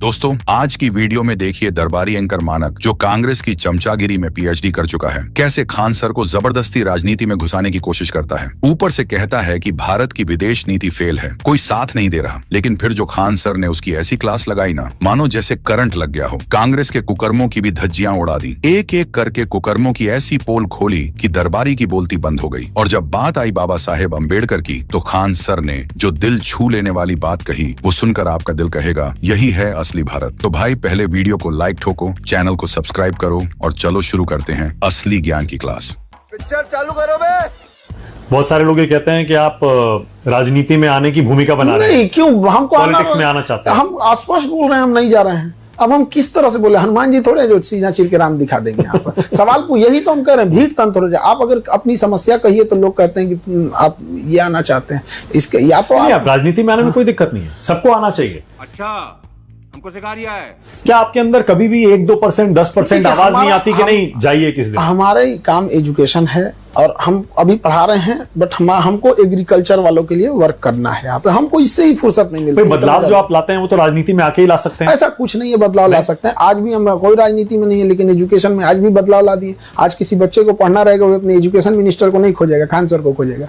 दोस्तों, आज की वीडियो में देखिए दरबारी एंकर मानक, जो कांग्रेस की चमचागिरी में पीएचडी कर चुका है, कैसे खान सर को जबरदस्ती राजनीति में घुसाने की कोशिश करता है। ऊपर से कहता है कि भारत की विदेश नीति फेल है, कोई साथ नहीं दे रहा, लेकिन फिर जो खान सर ने उसकी ऐसी क्लास लगाई ना, मानो जैसे करंट लग गया हो। कांग्रेस के कुकर्मों की भी धज्जियां उड़ा दी, एक एक करके कुकर्मों की ऐसी पोल खोली कि दरबारी की बोलती बंद हो गई। और जब बात आई बाबा साहेब अम्बेडकर की, तो खान सर ने जो दिल छू लेने वाली बात कही, वो सुनकर आपका दिल कहेगा यही है असली भारत। तो भाई पहले वीडियो को लाइक ठोको, चैनल को सब्सक्राइब करो और चलो शुरू करते हैं असली ज्ञान की क्लास। पिक्चर चालू करो बे। बहुत सारे लोग ये कहते हैं कि आप राजनीति में आने की भूमिका बना रहे हैं। नहीं, क्यों हमको पॉलिटिक्स में आना चाहते हैं। हम स्पष्ट बोल रहे हैं, हम नहीं जा रहे हैं। अब हम किस तरह से बोले, हनुमान जी थोड़े जो सीधा चीर के राम दिखा देंगे यहाँ पर। सवाल को यही तो हम कह रहे हैं, भीड़ तंत्र हो जाए। आप अगर अपनी समस्या कहिए तो लोग कहते हैं कि आप ये आना चाहते हैं, इसके या तो आप राजनीति में आने में कोई दिक्कत नहीं है, सबको आना चाहिए। अच्छा, हमको सिखा रिया है क्या आपके अंदर कभी भी 1-2%, 10% आवाज नहीं आती कि नहीं जाइए किस दिन? हमारे काम एजुकेशन है और हम अभी पढ़ा रहे हैं, बट हमको एग्रीकल्चर वालों के लिए वर्क करना है यहाँ पे। हमको इससे ही फुर्सत नहीं मिलती। बदलाव जो आप लाते हैं वो तो राजनीति में आके ही ला सकते हैं। ऐसा कुछ नहीं है, बदलाव ला सकते हैं। आज भी हम कोई राजनीति में नहीं है, लेकिन एजुकेशन में आज भी बदलाव ला दिए। आज किसी बच्चे को पढ़ना रहेगा, वो अपने एजुकेशन मिनिस्टर को नहीं खोजेगा, खान सर को खोजेगा।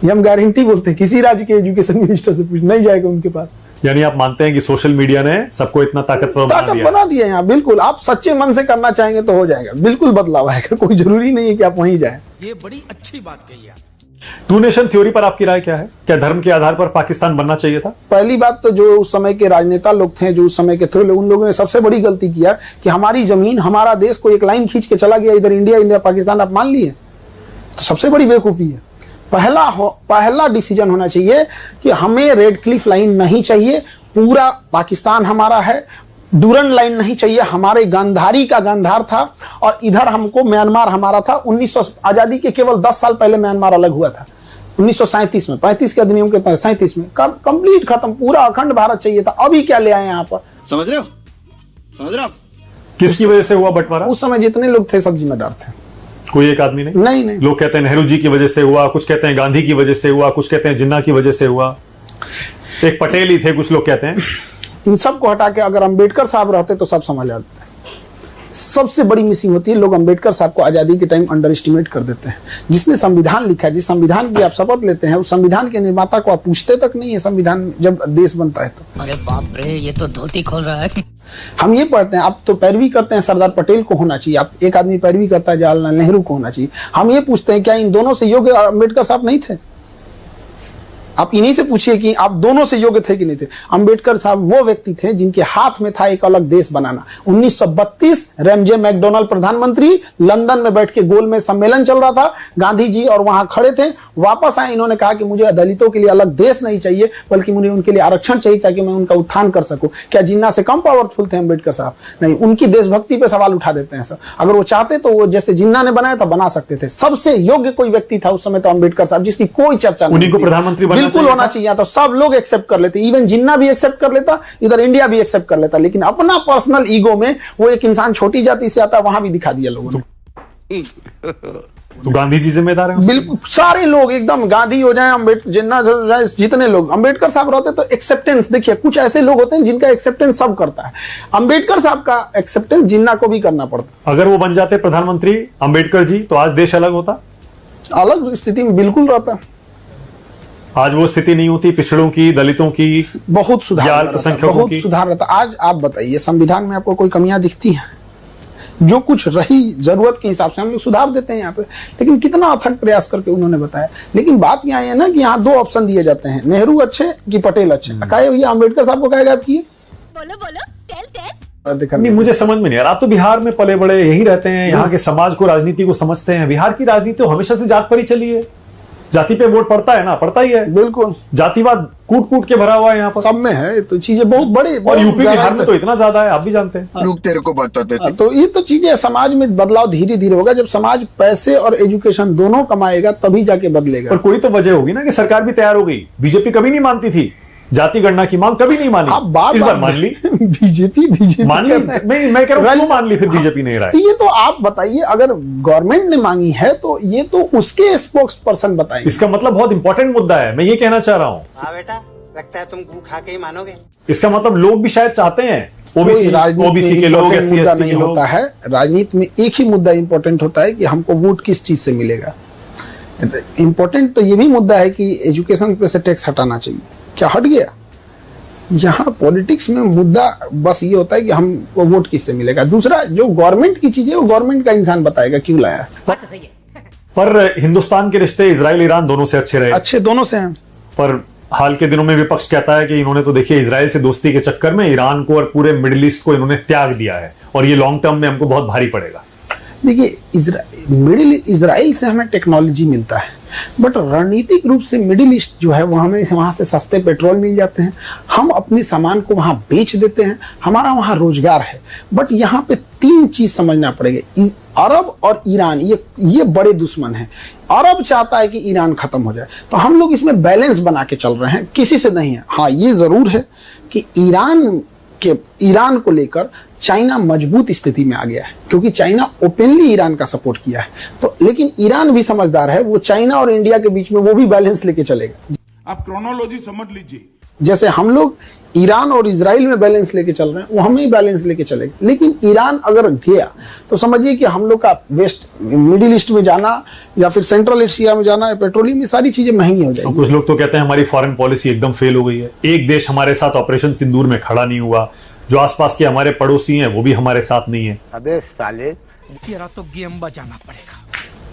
ये हम गारंटी बोलते हैं। किसी राज्य के एजुकेशन मिनिस्टर से पूछ नहीं जाएगा उनके पास। यानी आप मानते हैं कि सोशल मीडिया ने सबको इतना ताकतवर बना दिया यहाँ। बिल्कुल, आप सच्चे मन से करना चाहेंगे तो हो जाएगा, बिल्कुल बदलाव आएगा। कोई जरूरी नहीं है कि आप वहीं जाएं। ये बड़ी अच्छी बात कही है। टू नेशन थ्योरी पर आपकी राय क्या है? क्या धर्म के आधार पर पाकिस्तान बनना चाहिए था? पहली बात तो जो उस समय के राजनेता लोग थे, जो उस समय के थे, उन लोगों ने सबसे बड़ी गलती किया कि हमारी जमीन, हमारा देश को एक लाइन खींच के चला गया, इधर इंडिया, इंडिया पाकिस्तान आप मान लिए। तो सबसे बड़ी बेवकूफी है। पहला डिसीजन होना चाहिए कि हमें रेड क्लिफ लाइन नहीं चाहिए, पूरा पाकिस्तान हमारा है। डूरन लाइन नहीं चाहिए, हमारे गांधारी का गांधार था और इधर हमको म्यांमार हमारा था। 1900 आजादी के केवल 10 साल पहले म्यांमार अलग हुआ था, 1937 में। 35 के अधिनियम के तहत 37 में कंप्लीट खत्म, पूरा अखंड भारत चाहिए था। अभी क्या ले आए यहाँ पर? समझ रहे हो? समझ रहे हो? किसकी वजह से हुआ बंटवारा? उस समय जितने लोग थे सब जिम्मेदार थे, कोई एक आदमी नहीं। नहीं। लोग कहते हैं नेहरू जी की वजह से हुआ, कुछ कहते हैं गांधी की वजह से हुआ, कुछ कहते हैं जिन्ना की वजह से हुआ, एक पटेल ही थे, कुछ लोग कहते हैं। इन सबको हटा के अगर अंबेडकर साहब रहते तो सब समझ आते। सबसे बड़ी मिसिंग होती है, लोग अंबेडकर साहब को आजादी के टाइम अंडर एस्टिमेट कर देते हैं। जिसने संविधान लिखा है, जिस संविधान की आप शपथ लेते हैं, उस संविधान के निर्माता को आप पूछते तक नहीं है संविधान जब देश बनता है तो। अरे बाप रे, ये तो धोती खोल रहा है। हम ये पढ़ते हैं, आप तो पैरवी करते हैं सरदार पटेल को होना चाहिए, आप एक आदमी पैरवी करता है जवाहरलाल नेहरू को होना चाहिए। हम ये पूछते हैं क्या इन दोनों से योग्य अंबेडकर साहब नहीं थे? आप इन्हीं से पूछिए कि आप दोनों से योग्य थे कि नहीं थे। अंबेडकर साहब वो व्यक्ति थे जिनके हाथ में था एक अलग देश बनाना। 1932 रैमजे मैकडोनाल्ड प्रधानमंत्री, लंदन में बैठ के गोल में सम्मेलन चल रहा था, गांधी जी और वहां खड़े थे। वापस आए, इन्होंने कहा कि मुझे दलितों के लिए अलग देश नहीं चाहिए, बल्कि मुझे उनके लिए आरक्षण चाहिए ताकि मैं उनका उत्थान कर सकूं। क्या जिन्ना से कम पावरफुल थे अंबेडकर साहब? नहीं, उनकी देशभक्ति पे सवाल उठा देते हैं सर। अगर वो चाहते तो वो जैसे जिन्ना ने बनाया था बना सकते थे। सबसे योग्य कोई व्यक्ति था उस समय तो अंबेडकर साहब, जिसकी कोई चर्चा नहीं। उन्हीं को प्रधानमंत्री बिल्कुल होना चाहिए, तो सब लोग एक्सेप्ट कर लेते, इवन जिन्ना भी एक्सेप्ट कर लेता, इधर इंडिया भी एक्सेप्ट कर लेता। लेकिन अपना पर्सनल ईगो में वो एक इंसान छोटी जाति से आता है, वहां भी दिखा दिया लोगों ने। तो गांधी जी जिम्मेदार हैं? बिल्कुल, सारे लोग एकदम गांधी हो जाए, अम्बेडकर, जिन्ना हो जाए, जितने लोग अंबेडकर साहब रहते तो एक्सेप्टेंस देखिए, कुछ ऐसे लोग होते हैं जिनका एक्सेप्टेंस सब करता है। अंबेडकर साहब का एक्सेप्टेंस जिन्ना को भी करना पड़ता। अगर वो बन जाते प्रधानमंत्री अंबेडकर जी, तो आज देश अलग होता, अलग स्थिति में बिल्कुल रहता। आज वो स्थिति नहीं होती, पिछड़ों की, दलितों की बहुत सुधार, बहुत सुधार रहता। आज आप बताइए, संविधान में आपको कोई कमियां दिखती हैं? जो कुछ रही जरूरत के हिसाब से हम लोग सुधार देते हैं यहाँ पे, लेकिन कितना अथक प्रयास करके उन्होंने बताया। लेकिन बात यहाँ है ना कि यहाँ 2 ऑप्शन दिए जाते हैं, नेहरू अच्छे कि पटेल अच्छे। कहे भैया अंबेडकर साहब को कहेगा आप किए? बोलो नहीं, मुझे समझ में नहीं आ रहा। आप तो बिहार में पले बड़े, यही रहते हैं, यहाँ के समाज को, राजनीति को समझते हैं। बिहार की राजनीति तो हमेशा से जात पर ही चली है, जाति पे वोट पड़ता है ना, पड़ता ही है। बिल्कुल, जातिवाद कूट कूट के भरा हुआ है यहाँ पर, सब में है। तो चीजें बहुत बड़े, और यूपी बिहार में तो इतना ज्यादा है, आप भी जानते हैं। लोग तेरे को बताते थे। तो ये तो चीजें समाज में बदलाव धीरे धीरे होगा। जब समाज पैसे और एजुकेशन दोनों कमाएगा तभी जाके बदलेगा। पर कोई तो वजह होगी ना कि सरकार भी तैयार हो गई। बीजेपी कभी नहीं मानती थी, जाति गणना की मांग कभी नहीं मानी, आप बार इस बार मान ली। बीजेपी मान ली। मैं कह रहा हूं, मान ली फिर बीजेपी नहीं रहा है। ये तो आप बताइए, अगर गवर्नमेंट ने मांगी है तो ये तो उसके स्पोक्स पर्सन बताएंगे। इसका मतलब बहुत इंपॉर्टेंट मुद्दा है, मैं ये कहना चाह रहा हूं। हाँ बेटा, लगता है तुम गू खा के ही मानोगे। इसका मतलब लोग भी शायद चाहते हैं ओबीसी के लोग, SC मुद्दा ST नहीं के लोग। होता है। राजनीति में एक ही मुद्दा इंपॉर्टेंट होता है कि हमको वोट किस चीज से मिलेगा। इंपॉर्टेंट तो ये भी मुद्दा है कि एजुकेशन पे से टैक्स हटाना चाहिए, क्या हट गया? यहाँ पॉलिटिक्स में मुद्दा बस ये होता है कि हमको वोट किससे मिलेगा। दूसरा, जो गवर्नमेंट की चीज है वो गवर्नमेंट का इंसान बताएगा क्यों लाया। पर हिंदुस्तान के रिश्ते इजराइल ईरान दोनों से अच्छे रहे, अच्छे दोनों से हैं। पर हाल के दिनों में विपक्ष कहता है कि इन्होंने तो देखिए इजराइल से दोस्ती के चक्कर में ईरान को और पूरे मिडिल ईस्ट को इन्होंने त्याग दिया है और ये लॉन्ग टर्म में हमको बहुत भारी पड़ेगा। देखिए, इजराइल से हमें टेक्नोलॉजी मिलता है, बट रणनीतिक रूप से मिडिल ईस्ट जो है वो हमें वहां से सस्ते पेट्रोल मिल जाते हैं, हम अपने सामान को वहां बेच देते हैं, हमारा वहां रोजगार है। बट यहाँ पे तीन चीज समझना पड़ेगा। अरब और ईरान ये बड़े दुश्मन हैं। अरब चाहता है कि ईरान खत्म हो जाए, तो हम लोग इसमें बैलेंस बना के चल रहे हैं, किसी से नहीं है। हाँ, ये जरूर है कि ईरान को लेकर चाइना मजबूत स्थिति में आ गया है, क्योंकि चाइना ओपनली ईरान का सपोर्ट किया है। तो लेकिन ईरान भी समझदार है, वो चाइना और इंडिया के बीच में वो भी बैलेंस लेके चलेगा। आप क्रोनोलॉजी समझ लीजिए। जैसे हम लोग ईरान और इजराइल में बैलेंस लेके चल रहे हैं, वो हमें ही बैलेंस लेके चलेगा। लेकिन ईरान अगर गया तो समझिए कि हम लोग का वेस्ट मिडिल ईस्ट में जाना या फिर सेंट्रल एशिया में जाना, पेट्रोलियम, ये सारी चीजें महंगी हो जाएगी। कुछ लोग तो कहते हैं हमारी फॉरेन पॉलिसी एकदम फेल हो गई है। एक देश हमारे साथ ऑपरेशन सिंदूर में खड़ा नहीं हुआ, जो आसपास के हमारे पड़ोसी हैं वो भी हमारे साथ नहीं है। अबे साले, तेरा तो गेम बजाना पड़ेगा।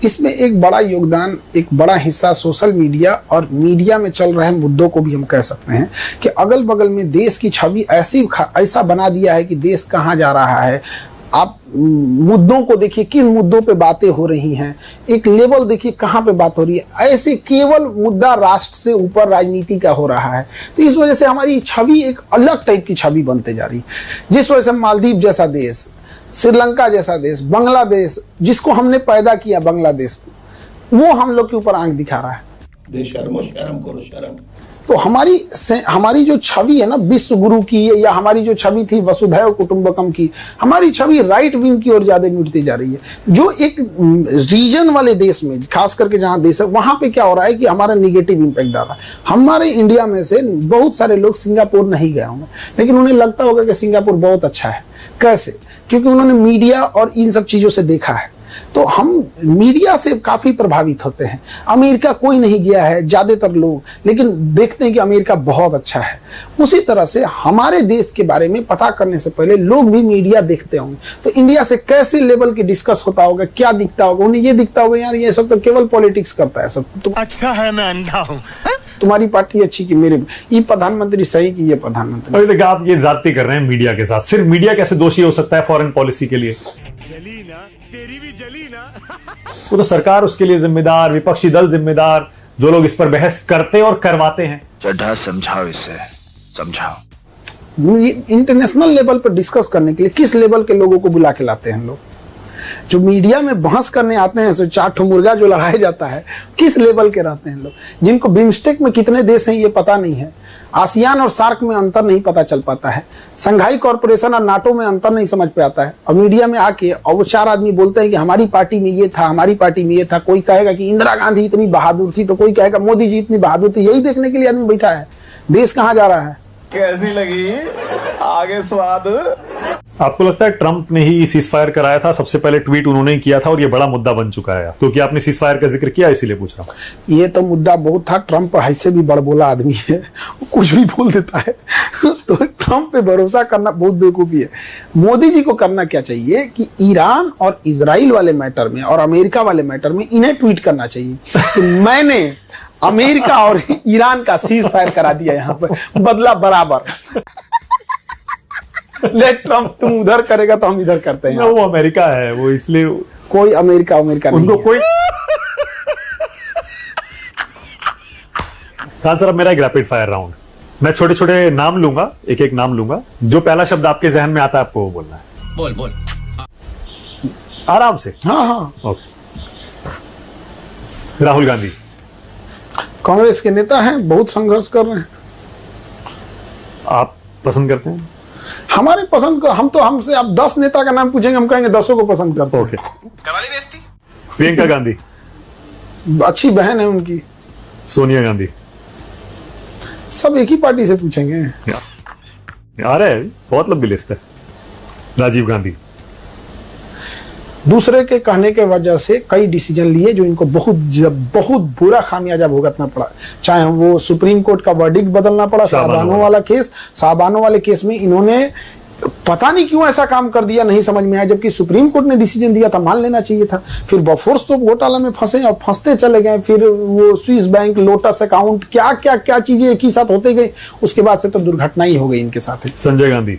इसमें एक बड़ा योगदान, एक बड़ा हिस्सा सोशल मीडिया और मीडिया में चल रहे मुद्दों को भी हम कह सकते हैं कि अगल बगल में देश की छवि ऐसा बना दिया है कि देश कहाँ जा रहा है। आप मुद्दों को देखिए, किन मुद्दों पे बातें हो रही हैं, एक लेवल देखिए कहाँ पे बात हो रही है। ऐसे केवल मुद्दा राष्ट्र से ऊपर राजनीति का हो रहा है, तो इस वजह से हमारी छवि एक अलग टाइप की छवि बनते जा रही है। जिस वजह से मालदीव जैसा देश, श्रीलंका जैसा देश, बांग्लादेश, जिसको हमने पैदा किया बांग्लादेश को, वो हम लोग के ऊपर आंख दिखा रहा है। बेशर्मो शर्म करो शर्म। तो हमारी जो छवि है ना विश्व गुरु की, या हमारी जो छवि थी वसुधैव कुटुंबकम की, हमारी छवि राइट विंग की ओर ज्यादा मिटती जा रही है। जो एक रीजन वाले देश में, खास करके जहां देश है, वहां पे क्या हो रहा है कि हमारा निगेटिव इंपैक्ट डाल रहा है। हमारे इंडिया में से बहुत सारे लोग सिंगापुर नहीं गए होंगे, लेकिन उन्हें लगता होगा कि सिंगापुर बहुत अच्छा है। कैसे? क्योंकि उन्होंने मीडिया और इन सब चीजों से देखा है। तो हम मीडिया से काफी प्रभावित होते हैं। अमेरिका कोई नहीं गया है ज्यादातर लोग, लेकिन देखते हैं कि अमेरिका बहुत अच्छा है। उसी तरह से हमारे देश के बारे में पता करने से पहले लोग भी मीडिया देखते होंगे, तो इंडिया से कैसे लेवल की डिस्कस होता होगा, क्या दिखता होगा, उन्हें ये दिखता होगा यार ये सब तो केवल पॉलिटिक्स करता है सब। तो अच्छा है मैं अंधा हूँ। तुम्हारी पार्टी अच्छी कि मेरे, ये प्रधानमंत्री सही कि ये प्रधानमंत्री। अभी तक आप ये ज्यादती कर रहे हैं मीडिया के साथ। सिर्फ मीडिया कैसे दोषी हो सकता है फॉरेन पॉलिसी के लिए? जली ना, तेरी भी जली ना। वो तो सरकार उसके लिए जिम्मेदार, विपक्षी दल जिम्मेदार, जो लोग इस पर बहस करते और करवाते हैं। चड्ढा समझाओ इसे, समझाओ। इंटरनेशनल लेवल पर डिस्कस करने के लिए किस लेवल के लोगों को बुला के लाते हैं लोग? जो मीडिया में बहस करने आते हैं, सो चार ठो मुर्गा जो लगाया जाता है, किस लेवल के रहते हैं लोग? जिनको बिम्स्टेक में कितने देश हैं ये पता नहीं है, आसियान और सार्क में अंतर नहीं पता चल पाता है, संघाई कॉर्पोरेशन और नाटो में अंतर नहीं समझ पे आता है। और मीडिया में आके और वो चार आदमी बोलते हैं कि हमारी पार्टी में ये था, हमारी पार्टी में ये था। कोई कहेगा कि इंदिरा गांधी इतनी बहादुर थी, तो कोई कहेगा मोदी जी इतनी बहादुर थी। यही देखने के लिए आदमी बैठा है। देश कहाँ जा रहा है? कैसी लगी आगे स्वाद? आपको लगता है ट्रंप ने ही सीज फायर कराया था? सबसे पहले ट्वीट उन्होंने ही किया था और ये बड़ा मुद्दा बन चुका है, क्योंकि आपने सीज फायर का जिक्र किया इसीलिए पूछ रहा हूं। ये तो मुद्दा बहुत था। ट्रंप ऐसे भी बड़बोला आदमी है, वो कुछ भी बोल देता है। तो ट्रंप पे भरोसा करना बहुत बेवकूफी है। मोदी जी को करना क्या चाहिए कि ईरान और इजराइल वाले मैटर में और अमेरिका वाले मैटर में इन्हें ट्वीट करना चाहिए कि मैंने अमेरिका और ईरान का सीज फायर करा दिया, यहाँ पर बदला बराबर। लेट ट्रंप, तुम उधर करेगा तो हम इधर करते हैं। वो अमेरिका है, वो इसलिए कोई अमेरिका नहीं उनको है। कोई। खान सर, अब मेरा एक रैपिड फायर राउंड, मैं छोटे छोटे नाम लूंगा, एक एक नाम लूंगा। जो पहला शब्द आपके जहन में आता है आपको वो बोलना है। बोल बोल। आराम से। हाँ हाँ। ओके। राहुल गांधी कांग्रेस के नेता हैं, बहुत संघर्ष कर रहे हैं। आप पसंद करते हैं? हमारे पसंद को हमसे आप 10 नेता का नाम पूछेंगे, हम कहेंगे 10 को पसंद करते हैं। ओके। करा ली बेइज्जती? प्रियंका गांधी, अच्छी बहन है उनकी। सोनिया गांधी, सब एक ही पार्टी से पूछेंगे। आ रहा है, बहुत लंबी लिस्ट है। राजीव गांधी। दूसरे के कहने के वजह से कई डिसीजन लिए जो इनको बहुत बुरा खामियाजा भुगतना पड़ा। चाहे वो सुप्रीम कोर्ट का वर्डिक्ट बदलना पड़ा, साहबानों वाले केस में इन्होंने पता नहीं क्यों ऐसा काम कर दिया, नहीं समझ में आया। जबकि सुप्रीम कोर्ट ने डिसीजन दिया था, मान लेना चाहिए था। फिर बफोर्स तो घोटाला में फंसे और फंसते चले गए। फिर वो स्विस बैंक, लोटस अकाउंट, क्या क्या क्या चीजें एक ही साथ होते गई। उसके बाद से तो दुर्घटना ही हो गई इनके साथ। संजय गांधी।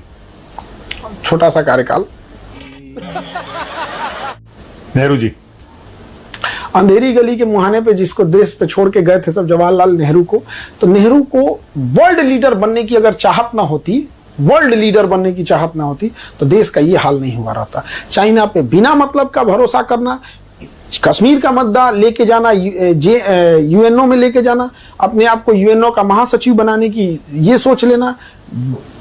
छोटा सा कार्यकाल। नेहरू जी। अंधेरी गली के मुहाने पे जिसको देश पे छोड़ के गए थे सब, जवाहरलाल नेहरू को, तो नेहरू को वर्ल्ड लीडर बनने की अगर चाहत ना होती, वर्ल्ड लीडर बनने की चाहत ना होती, तो देश का ये हाल नहीं हुआ रहता। चाइना पे बिना मतलब का भरोसा करना, कश्मीर का मुद्दा लेके जाना, यूएनओ में लेके जाना, अपने आप को यूएनओ का महासचिव बनाने की ये सोच लेना,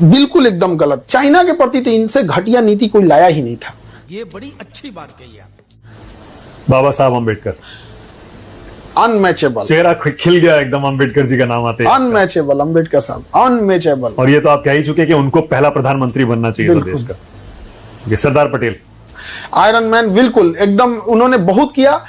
बिल्कुल एकदम गलत। चाइना के प्रति तो इनसे घटिया नीति कोई लाया ही नहीं था। ये बड़ी अच्छी बात कही आप। बाबा साहब अम्बेडकर। अनमैचेबल। चेहरा खिल गया एकदम अम्बेडकर जी का नाम आते ही। अनमैचेबल, अम्बेडकर साहब अनमैचेबल। और ये तो आप कह ही चुके कि उनको पहला प्रधानमंत्री बनना चाहिए था देश का। ये सरदार पटेल। आयरन मैन, बिल्कुल एकदम। उन्होंने बहुत किया,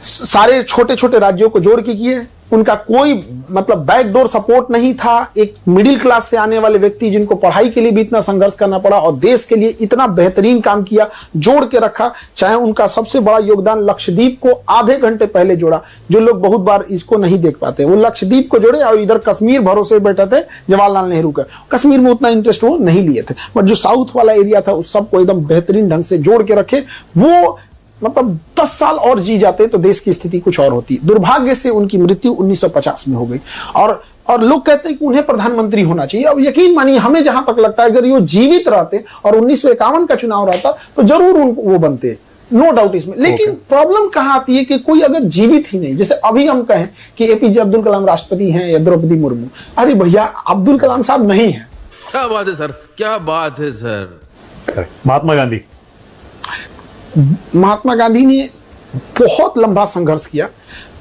सारे छोटे छोटे राज्यों को जोड़ के किए। उनका कोई मतलब बैकडोर सपोर्ट नहीं था। एक मिडिल क्लास से आने वाले व्यक्ति जिनको पढ़ाई के लिए भी इतना संघर्ष करना पड़ा और देश के लिए इतना बेहतरीन काम किया, जोड़ के रखा। चाहे उनका सबसे बड़ा योगदान लक्षद्वीप को आधे घंटे पहले जोड़ा, जो लोग बहुत बार इसको नहीं देख पाते। वो लक्षद्वीप को जोड़े और इधर कश्मीर भरोसे बैठे थे जवाहरलाल नेहरू का। कश्मीर में उतना इंटरेस्ट वो नहीं लिए थे, बट जो साउथ वाला एरिया था उस सबको एकदम बेहतरीन ढंग से जोड़ के रखे। वो मतलब 10 साल और जी जाते तो देश की स्थिति कुछ और होती। दुर्भाग्य से उनकी मृत्यु 1950 में हो गई। और लोग कहते हैं कि उन्हें प्रधानमंत्री होना चाहिए। अब यकीन मानिए, हमें जहां तक लगता है अगर ये जीवित रहते और 1951 का चुनाव रहता तो जरूर वो बनते, नो डाउट इसमें। लेकिन प्रॉब्लम कहां आती है कि कोई अगर जीवित ही नहीं, जैसे अभी हम कहें कि एपीजे अब्दुल कलाम राष्ट्रपति हैं या द्रौपदी मुर्मू, अरे भैया अब्दुल कलाम साहब नहीं है। क्या बात है सर, क्या बात है सर। महात्मा गांधी। महात्मा गांधी ने बहुत लंबा संघर्ष किया।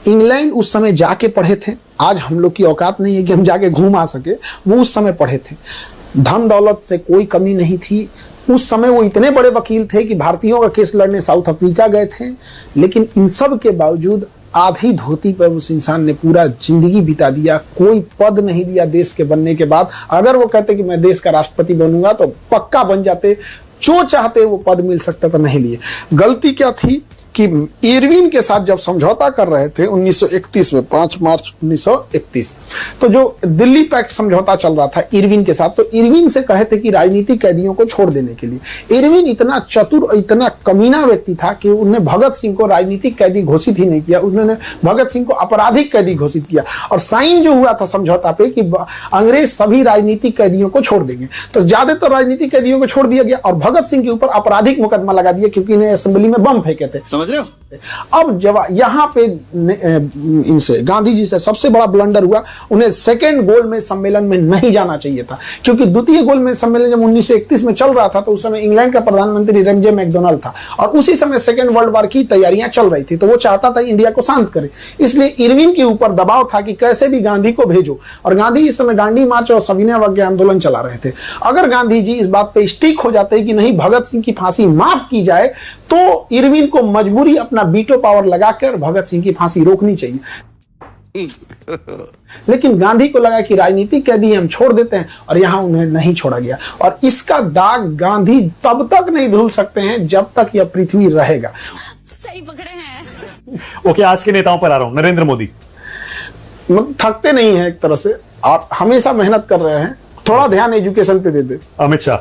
इंग्लैंड उस समय जाके पढ़े थे। आज हम लोग की औकात नहीं है कि हम जाके घूम आ सके, वो उस समय पढ़े थे। धन दौलत से कोई कमी नहीं थी। उस समय वो इतने बड़े वकील थे कि भारतीयों का केस लड़ने साउथ अफ्रीका गए थे। लेकिन इन सब के बावजूद आधी धोती पर उस इंसान ने पूरा जिंदगी बिता दिया। कोई पद नहीं लिया देश के बनने के बाद। अगर वो कहते कि मैं देश का राष्ट्रपति बनूंगा तो पक्का बन जाते, जो चाहते वो पद मिल सकता था, नहीं लिए। गलती क्या थी कि इरविन के साथ जब समझौता कर रहे थे 1931 में, 5 मार्च 1931, तो जो दिल्ली पैक्ट समझौता चल रहा था इरविन के साथ, तो इरविन से कहे थे कि राजनीतिक कैदियों को छोड़ देने के लिए। इरविन इतना चतुर और इतना कमीना व्यक्ति था कि उन्होंने भगत सिंह को राजनीतिक कैदी घोषित ही नहीं किया, उन्होंने भगत सिंह को आपराधिक कैदी घोषित किया। और साइन जो हुआ था समझौता पे कि अंग्रेज सभी राजनीतिक कैदियों को छोड़ देंगे, तो ज्यादातर राजनीतिक कैदियों को छोड़ दिया गया और भगत सिंह के ऊपर आपराधिक मुकदमा लगा दिया क्योंकि इन्हें असेंबली में बम फेंके थे। समझ रहे हो? अब जब यहाँ पे इनसे गांधी जी से सबसे बड़ा ब्लंडर हुआ, उन्हें सेकेंड गोलमेज सम्मेलन में नहीं जाना चाहिए था। क्योंकि द्वितीय गोलमेज सम्मेलन जब 1931 में चल रहा था तो उस समय इंग्लैंड का प्रधानमंत्री रेमजे मैकडोनाल्ड था और उसी समय सेकेंड वर्ल्ड वॉर की तैयारियां चल रही थी, तो वो चाहता था इंडिया को शांत करे। इसलिए इरविन के ऊपर दबाव था कि कैसे भी गांधी को भेजो। और गांधी इस समय दांडी मार्च और सविनय अवज्ञा आंदोलन चला रहे थे। अगर गांधी जी इस बात पे स्टिक हो जाते कि नहीं भगत सिंह की फांसी माफ की जाए, तो इरविन को मजबूरी अपना वीटो पावर लगाकर भगत सिंह की फांसी रोकनी चाहिए। लेकिन गांधी को लगा कि राजनीतिक कैदी हम छोड़ देते हैं और यहां उन्हें नहीं छोड़ा गया। और इसका दाग गांधी तब तक नहीं धुल सकते हैं जब तक यह पृथ्वी रहेगा। सही पकड़े हैं। ओके, आज के नेताओं पर आ रहा हूं। नरेंद्र मोदी। थकते नहीं है एक तरह से और हमेशा मेहनत कर रहे हैं। थोड़ा ध्यान एजुकेशन पे दे दे। अमित शाह।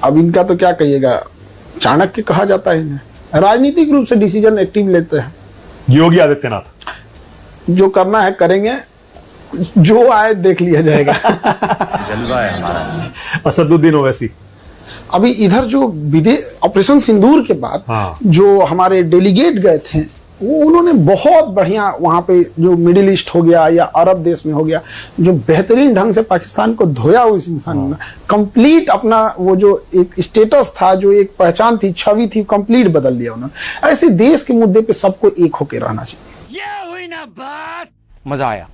अब इनका तो क्या कहिएगा, चाणक्य कहा जाता है इन्हें। राजनीतिक रूप से डिसीजन एक्टिव लेते हैं। योगी आदित्यनाथ। जो करना है करेंगे, जो आए देख लिया जाएगा। जलवा है हमारा। असदुद्दीन ओवैसी। अभी इधर जो विदेश ऑपरेशन सिंदूर के बाद जो हमारे डेलीगेट गए थे, वो उन्होंने बहुत बढ़िया वहां पे जो मिडिल ईस्ट हो गया या अरब देश में हो गया, जो बेहतरीन ढंग से पाकिस्तान को धोया उस इंसान ने। कंप्लीट अपना वो जो एक स्टेटस था, जो एक पहचान थी, छवि थी, कंप्लीट बदल दिया उन्होंने। ऐसे देश के मुद्दे पे सबको एक होके रहना चाहिए। ये हुई ना बात, मजा आया।